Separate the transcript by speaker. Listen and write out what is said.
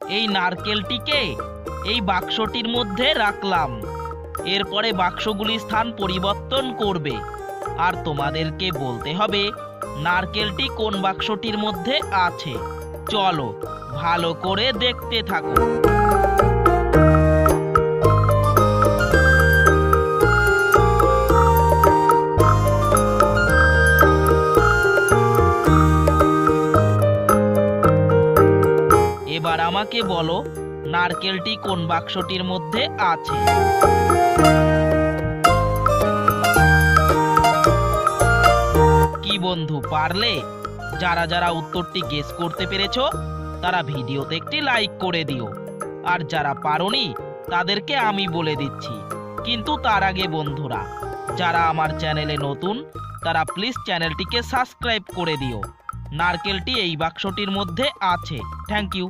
Speaker 1: এই নারকেলটিকে এই বাক্সটির মধ্যে রাখলাম। এরপরে বাক্সগুলি স্থান পরিবর্তন করবে আর তোমাদেরকে বলতে হবে নারকেলটি কোন বাক্সটির মধ্যে আছে। চলো ভালো করে দেখতে থাকো। এবার আমাকে বলো নারকেলটি কোন বাক্সটির মধ্যে আছে। কি বন্ধু, পারলে? যারা যারা উত্তরটি গেস করতে পেরেছো তারা ভিডিওতে একটি লাইক করে দিও। আর যারা পারোনি তাদেরকে আমি বলে দিচ্ছি। কিন্তু তার আগে বন্ধুরা, যারা আমার চ্যানেলে নতুন তারা প্লিজ চ্যানেলটিকে সাবস্ক্রাইব করে দিও। নারকেলটি এই বাক্সটির মধ্যে আছে। Thank you.